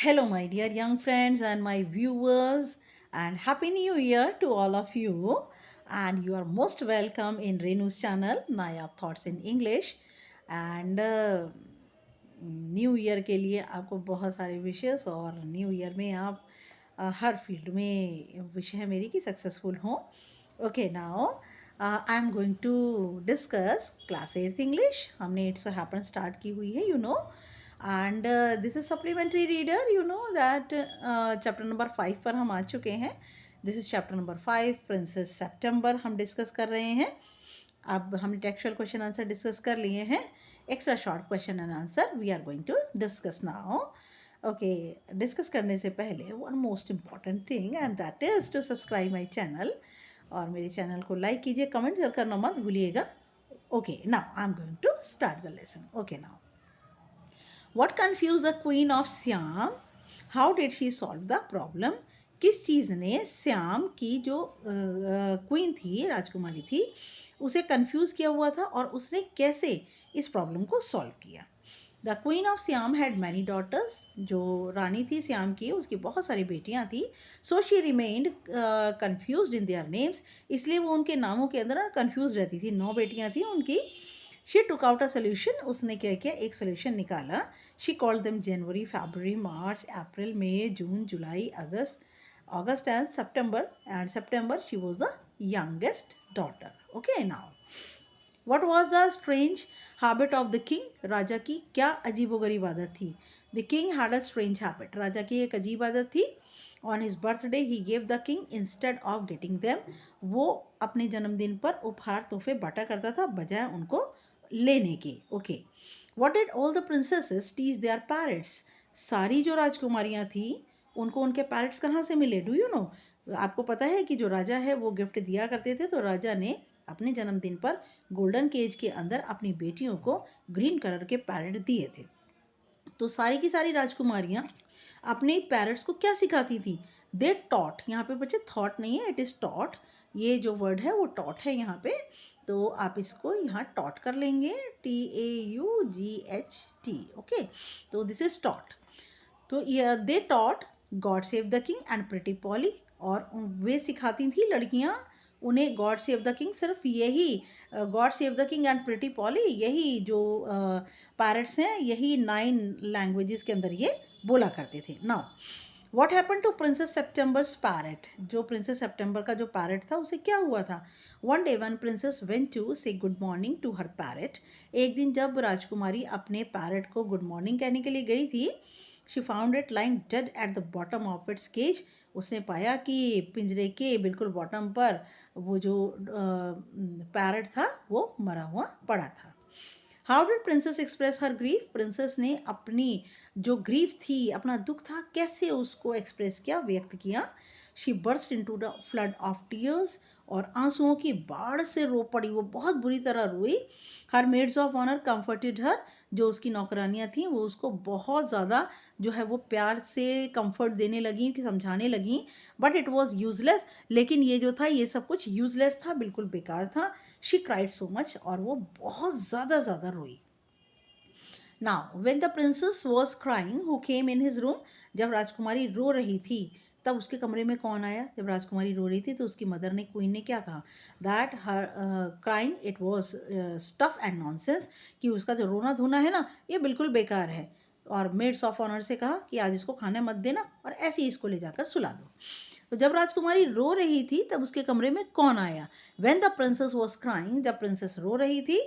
Hello, my dear young friends and my viewers, and Happy New Year to all of you. And you are most welcome in Renu's channel, Nayab Thoughts in English. And new year के लिए आपको बहुत सारे wishes और new year में आप हर field में wish है मेरी कि सक्सेसफुल हों. Okay now I am going to discuss class 8th English. हमने इट्स हैपन स्टार्ट की हुई है and this is supplementary reader. You know that chapter number 5 पर हम आ चुके हैं. This is chapter number 5 Princess September हम डिस्कस कर रहे हैं. अब हमने टेक्सचुअल क्वेश्चन आंसर डिस्कस कर लिए हैं. Extra short question and answer we are going to discuss now. Okay, discuss करने से पहले one most important thing and that is to subscribe my channel. और मेरे चैनल को लाइक कीजिए, कमेंट करना मत भूलिएगा. Okay now I am going to start the lesson. Okay now, What confused the queen of Siam? How did she solve the problem? किस चीज़ ने श्याम की जो क्वीन थी, राजकुमारी थी, उसे कंफ्यूज किया हुआ था और उसने कैसे इस प्रॉब्लम को सॉल्व किया. The queen of Siam had many daughters. जो रानी थी श्याम की, उसकी बहुत सारी बेटियां थी. So she remained confuse in their names. इसलिए वो उनके नामों के अंदर कन्फ्यूज रहती थी. 9 बेटियां थी उनकी. She took out a solution. उसने क्या किया, एक सोल्यूशन निकाला. She called them January, February, March, April, May, June, July, August and September she was the youngest daughter. Okay now, what was the strange habit of the king? राजा की क्या अजीबोगरीब आदत थी? The king had a strange habit. राजा की एक अजीब आदत थी. On his birthday he gave the king instead of getting them. वो अपने जन्मदिन पर उपहार तोहफे बांटा करता था बजाय उनको लेने के. Okay, what did all the princesses teach their parrots? सारी जो राजकुमारियाँ थी उनको उनके पैरट्स कहाँ से मिले? Do you know? आपको पता है कि जो राजा है वो गिफ्ट दिया करते थे. तो राजा ने अपने जन्मदिन पर गोल्डन केज के अंदर अपनी बेटियों को ग्रीन कलर के पैरट दिए थे. तो सारी की सारी राजकुमारियाँ अपने पैरट्स को क्या सिखाती थी? They taught. यहाँ पे बच्चे थॉट नहीं है, इट इज़ टॉट. ये जो वर्ड है वो टॉट है यहाँ पे. तो आप इसको यहाँ टॉट कर लेंगे, TAUGHT. ओके, तो दिस इज टॉट. तो they taught God save the king and pretty poly. और वे सिखाती थी लड़कियाँ उन्हें गॉड सेव द किंग. सिर्फ यही God save the king and pretty poly, यही जो पैरट्स हैं, यही 9 लैंग्वेजेस के अंदर ये बोला करते थे. Now, what happen to princess September's parrot? जो प्रिंसेस सेप्टेम्बर का जो पैरट था उसे क्या हुआ था? One day one princess went to say good morning to her parrot. एक दिन जब राजकुमारी अपने पैरट को गुड मॉर्निंग कहने के लिए गई थी, she found it lying dead at the bottom of its cage. उसने पाया कि पिंजरे के बिल्कुल बॉटम पर वो जो पैरट था वो मरा हुआ पड़ा था. How did princess express her grief? Princess ने अपनी जो ग्रीफ थी, अपना दुख था, कैसे उसको एक्सप्रेस किया, व्यक्त किया? She burst into the flood of tears. और आंसुओं की बाढ़ से रो पड़ी. वो बहुत बुरी तरह रोई. हर मेड्स ऑफ ऑनर कंफर्टेड हर. जो उसकी नौकरानियाँ थीं वो उसको बहुत ज़्यादा जो है वो प्यार से कंफर्ट देने लगी, कि समझाने लगी. But it was useless. लेकिन ये जो था ये सब कुछ यूजलेस था, बिल्कुल बेकार था. She cried so much. और वो बहुत ज़्यादा रोई. Now when the princess was crying who came in his room? जब राजकुमारी रो रही थी तब उसके कमरे में कौन आया? जब राजकुमारी रो रही थी तो उसकी मदर ने, क्वीन ने क्या कहा? That her crying it was stuff and nonsense. कि उसका जो रोना धोना है ना, ये बिल्कुल बेकार है. और मेड्स ऑफ ऑनर से कहा कि आज इसको खाने मत देना और ऐसे ही इसको ले जाकर सुला दो. तो जब राजकुमारी रो रही थी तब उसके कमरे में कौन आया? When the princess was crying, जब प्रिंसेस रो रही थी,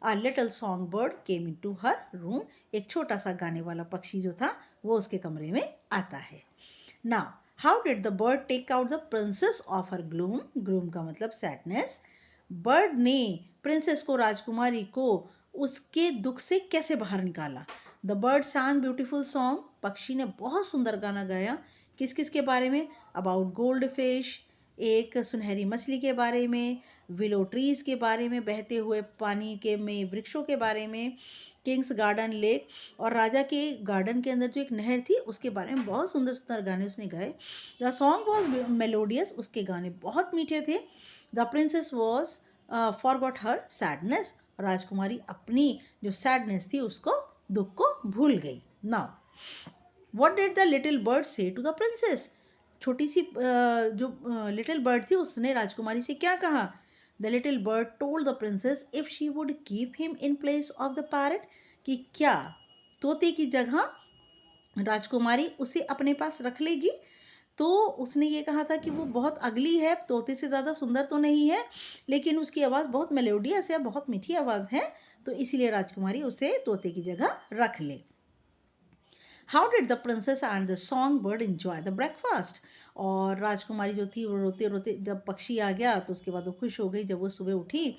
A little songbird came into her room. एक छोटा सा गाने वाला पक्षी जो था वो उसके कमरे में आता है. Now, how did the bird take out the princess of her gloom? Gloom का मतलब sadness. बर्ड ने प्रिंसेस को, राजकुमारी को, उसके दुख से कैसे बाहर निकाला? The bird sang beautiful song. पक्षी ने बहुत सुंदर गाना गाया. किस किस के बारे में? अबाउट गोल्ड फिश, एक सुनहरी मछली के बारे में, विलो ट्रीज़ के बारे में, बहते हुए पानी के में वृक्षों के बारे में, किंग्स गार्डन लेक, और राजा के गार्डन के अंदर जो एक नहर थी उसके बारे में बहुत सुंदर सुंदर गाने उसने गाए. The song was melodious. उसके गाने बहुत मीठे थे. The princess was forgot her sadness. राजकुमारी अपनी जो सैडनेस थी, उसको, दुख को भूल गई. Now What did the little bird say to the princess? छोटी सी जो लिटिल बर्ड थी उसने राजकुमारी से क्या कहा? The little bird told the princess if she would keep him in place of the parrot, कि क्या तोते की जगह राजकुमारी उसे अपने पास रख लेगी? तो उसने ये कहा था कि वो बहुत अगली है, तोते से ज़्यादा सुंदर तो नहीं है, लेकिन उसकी आवाज़ बहुत मेलोडियस है, बहुत मीठी आवाज़ है, तो इसीलिए राजकुमारी उसे तोते की जगह रख ले। How did the princess and the song bird enjoy the breakfast? और राजकुमारी जो थी वो रोते रोते, जब पक्षी आ गया तो उसके बाद वो खुश हो गई जब वो सुबह उठी।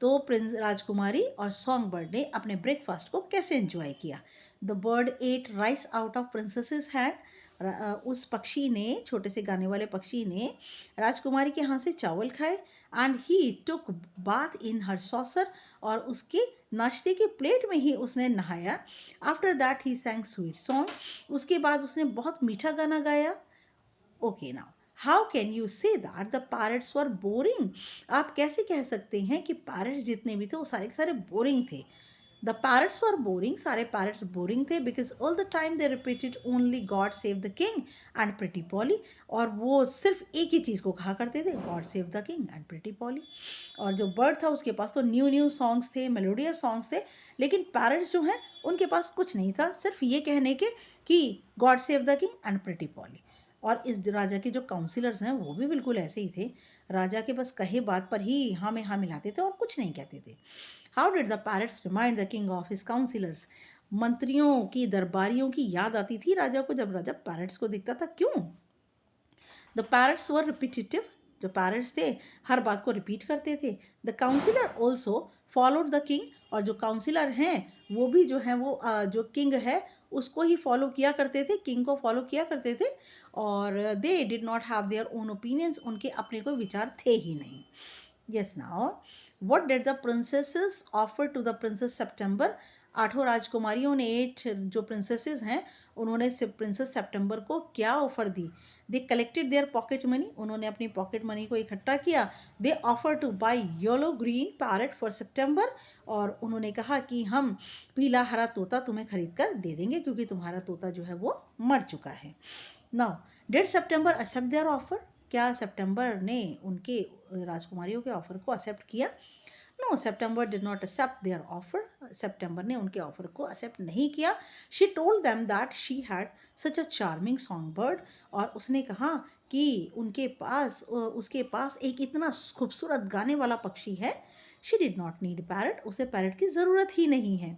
तो प्रिंस राजकुमारी और सॉन्ग बर्ड ने अपने ब्रेकफास्ट को कैसे एंजॉय किया? The bird ate rice out of princesses hand. उस पक्षी ने, छोटे से गाने वाले पक्षी ने राजकुमारी के हाथ से चावल खाए। And he took bath in her saucer, और उसके नाश्ते के प्लेट में ही उसने नहाया। After that he सैंग sweet song, उसके बाद उसने बहुत मीठा गाना गाया। Okay now, how can you say that the parrots were boring? आप कैसे कह सकते हैं कि पैरट्स जितने भी थे वो सारे के सारे बोरिंग थे? द पैरट्स वर बोरिंग, सारे पैरट्स बोरिंग थे, because all the time they repeated only God save the king and pretty poly. और वो सिर्फ एक ही चीज़ को कहा करते थे, God save the king and pretty poly. और जो बर्ड था उसके पास तो न्यू न्यू सॉन्ग्स थे, मेलोडियस सॉन्ग्स थे, लेकिन पैरट्स जो हैं उनके पास कुछ नहीं था, सिर्फ ये कहने के कि God save the king and pretty poly. और इस राजा के जो काउंसिलर्स हैं वो भी बिल्कुल ऐसे ही थे, राजा के बस कहे बात पर ही हाँ में हाँ मिलाते थे और कुछ नहीं कहते थे। How did the parrots remind the king of his councillors? मंत्रियों की, दरबारियों की याद आती थी राजा को जब राजा पैरट्स को दिखता था। क्यों? द पैरट्स वर रिपीटेटिव, जो पैरट्स थे हर बात को रिपीट करते थे। The counsellor also followed the king, और जो काउंसिलर हैं वो भी जो है वो जो किंग है उसको ही फॉलो किया करते थे, किंग को फॉलो किया करते थे। और they did not have their own opinions, उनके अपने कोई विचार थे ही नहीं। Yes now, what did the princesses offer to the Princess September? आठों राजकुमारियों ने, 8 जो प्रिंसेसेस हैं उन्होंने प्रिंसेस सेप्टेम्बर को क्या offer the? They collected their pocket money, उन्होंने अपनी पॉकेट मनी को इकट्ठा किया। दे offer two by yellow green parrot for September, और उन्होंने कहा कि हम पीला हरा तोता तुम्हें खरीद कर दे देंगे क्योंकि तुम्हारा तोता जो है वो मर चुका है। Now, did September accept their offer? क्या सेप्टेम्बर ने उनके राजकुमारियों के ऑफर को एक्सेप्ट किया? No, September did not accept their offer, September ने उनके ऑफर को एक्सेप्ट नहीं किया। She told them that she had such a charming song bird, और उसने कहा कि उसके पास एक इतना खूबसूरत गाने वाला पक्षी है। She did not need parrot, उसे पैरट की ज़रूरत ही नहीं है।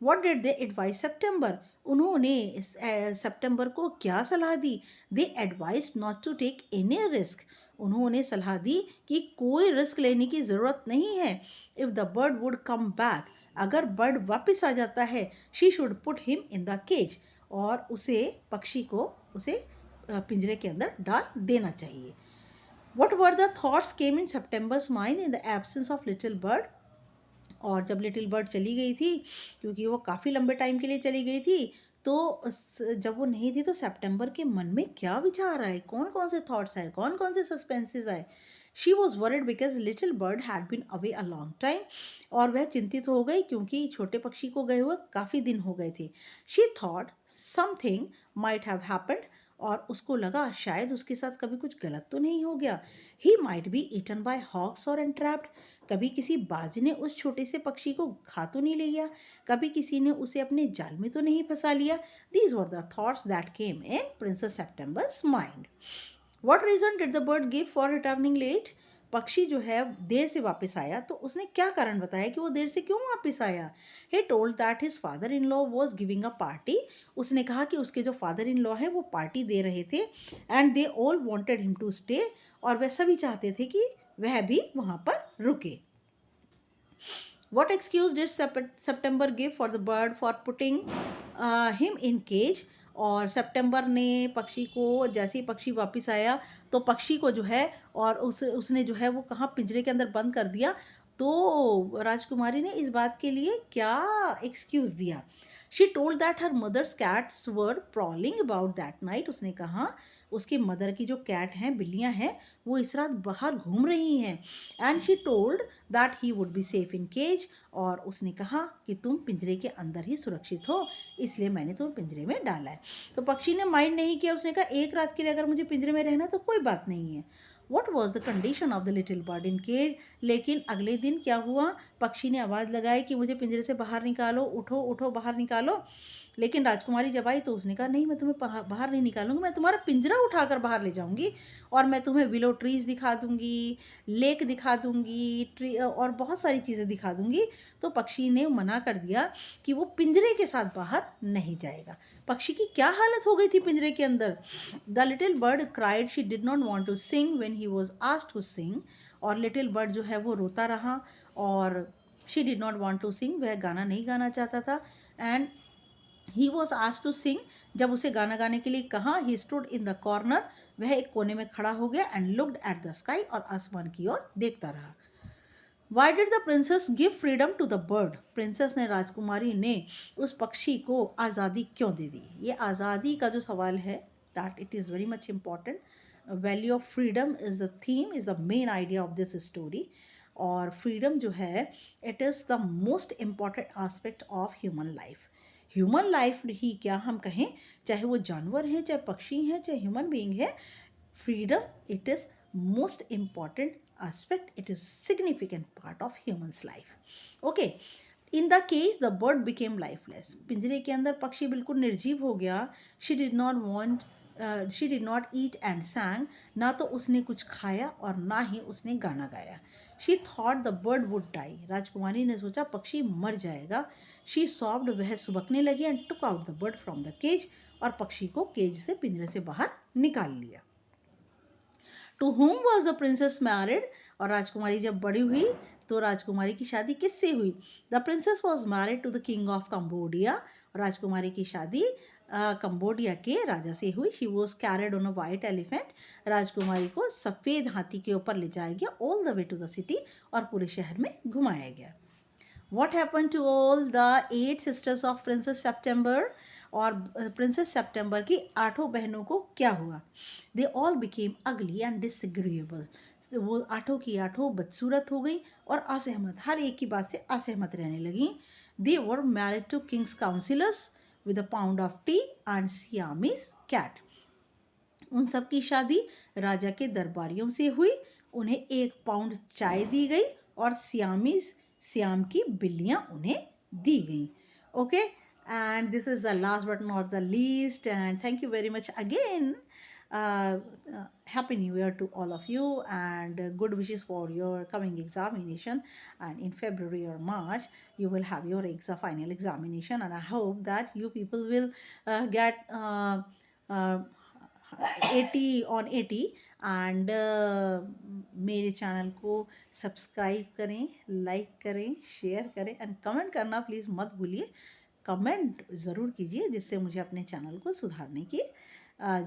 What did they advice September? उन्होंने सेप्टेम्बर को क्या सलाह दी? They advice not to take any risk, उन्होंने सलाह दी कि कोई रिस्क लेने की ज़रूरत नहीं है। If the bird would come back, अगर बर्ड वापस आ जाता है, she should put him in the cage, और उसे, पक्षी को उसे पिंजरे के अंदर डाल देना चाहिए। What were the thoughts came in September's mind in the absence of little bird? और जब लिटिल बर्ड चली गई थी, क्योंकि वो काफ़ी लंबे टाइम के लिए चली गई थी, तो जब वो नहीं थी तो सेप्टेम्बर के मन में क्या विचार आए, कौन कौन से थॉट्स आए, कौन कौन से सस्पेंसेस आए? She was worried because little bird had been away a long time, और वह चिंतित हो गई क्योंकि छोटे पक्षी को गए हुए काफ़ी दिन हो गए थे। She thought something might have happened, और उसको लगा शायद उसके साथ कभी कुछ गलत तो नहीं हो गया। He might be eaten by hawks और एंट्रैप्ड, कभी किसी बाज ने उस छोटे से पक्षी को खा तो नहीं लिया, कभी किसी ने उसे अपने जाल में तो नहीं फंसा लिया। These were the thoughts that came in princess September's mind. What reason did the bird give for returning late? पक्षी जो है देर से वापस आया तो उसने क्या कारण बताया कि वो देर से क्यों वापस आया? He told that his father in law was giving a party, उसने कहा कि उसके जो फादर इन लॉ है वो पार्टी दे रहे थे। And they all wanted him to stay, और वह सभी चाहते थे कि वह भी वहाँ पर रुके। What excuse did September give for the bird for putting him in cage? और सितंबर ने पक्षी को, जैसे ही पक्षी वापस आया तो पक्षी को जो है और उसने जो है वो कहाँ, पिंजरे के अंदर बंद कर दिया। तो राजकुमारी ने इस बात के लिए क्या एक्सक्यूज़ दिया? She told that her mother's cats were prowling about that night, उसने कहा उसकी मदर की जो कैट हैं, बिल्लियां हैं, वो इस रात बाहर घूम रही हैं। And she told that he would be safe in cage, और उसने कहा कि तुम पिंजरे के अंदर ही सुरक्षित हो, इसलिए मैंने तुम्हें पिंजरे में डाला है। तो पक्षी ने माइंड नहीं किया, उसने कहा एक रात के लिए अगर मुझे पिंजरे में रहना तो कोई बात नहीं है। What was the condition of the little bird in cage, लेकिन अगले दिन क्या हुआ, पक्षी ने आवाज़ लगाई कि मुझे पिंजरे से बाहर निकालो, उठो उठो बाहर निकालो। लेकिन राजकुमारी जब आई तो उसने कहा नहीं, मैं तुम्हें बाहर नहीं निकालूंगी, मैं तुम्हारा पिंजरा उठाकर बाहर ले जाऊंगी और मैं तुम्हें विलो ट्रीज दिखा दूंगी, लेक दिखा दूंगी, ट्री और बहुत सारी चीज़ें दिखा दूंगी। तो पक्षी ने मना कर दिया कि वो पिंजरे के साथ बाहर नहीं जाएगा। पक्षी की क्या हालत हो गई थी पिंजरे के अंदर। The little bird cried, she did not want to sing when he was asked to sing, और लिटिल बर्ड जो है वो रोता रहा, और she did not want to sing, वह गाना नहीं गाना चाहता था। And he was asked to sing, जब उसे गाना गाने के लिए कहा, he stood in the corner, वह एक कोने में खड़ा हो गया, and looked at the sky, और आसमान की ओर देखता रहा। Why did the princess give freedom to the bird, princess ने, राजकुमारी ने उस पक्षी को आज़ादी क्यों दे दी। ये आज़ादी का जो सवाल है, that it is very much important. Value of freedom is the theme, is the main idea of this story. और फ्रीडम जो है, it is the most important aspect of human life. Human life ही क्या हम कहें, चाहे वो जानवर हैं, चाहे पक्षी हैं, चाहे ह्यूमन बीइंग है, freedom, it is most important aspect, it is significant part of human's life. Okay, in the case the bird became lifeless, पिंजरे के अंदर पक्षी बिल्कुल निर्जीव हो गया। she did not want she did not eat and sang, ना तो उसने कुछ खाया और ना ही उसने गाना गाया। she thought the bird would die, राजकुमारी ने सोचा पक्षी मर जाएगा। she sobbed, वह सुबकने लगी, and took out the bird from the cage, और पक्षी को केज से, पिंजरे से बाहर निकाल लिया। To whom was the princess married, और राजकुमारी जब बड़ी हुई तो राजकुमारी की शादी किससे हुई। The princess was married to the king of Cambodia, राजकुमारी की शादी कंबोडिया के राजा से हुई। She was carried on a white elephant, राजकुमारी को सफ़ेद हाथी के ऊपर ले जाया गया, all the way to the city, और पूरे शहर में घुमाया गया। What happened to all the 8 sisters of Princess September, और प्रिंसेस सेप्टेम्बर की 8 बहनों को क्या हुआ। They all became ugly and disagreeable, वो 8 की 8 बदसूरत हो गई और असहमत, हर एक की बात से असहमत रहने लगी। They were married to king's counselors with a pound of tea and Siamese cat, उन सब की शादी राजा के दरबारियों से हुई, उन्हें 1 पाउंड चाय दी गई और सियाम की बिल्लियाँ उन्हें दी गई। Okay, and this is the last but not the least, and thank you very much again. Happy New Year to all of you, and good wishes for your coming examination, and in February or March you will have your final examination, and I hope that you people will get 80 on 80, and मेरे channel को subscribe करें, like करें, share करें, and comment करना please मत भूलिए। Comment ज़रूर कीजिए जिससे मुझे अपने चैनल को सुधारने की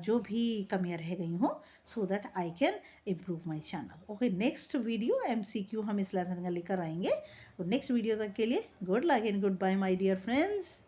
जो भी कमियां रह गई हों, so that I can improve my channel. Okay, next video MCQ हम इस लेसन का लेकर आएंगे। तो नेक्स्ट वीडियो तक के लिए good luck and goodbye my dear friends.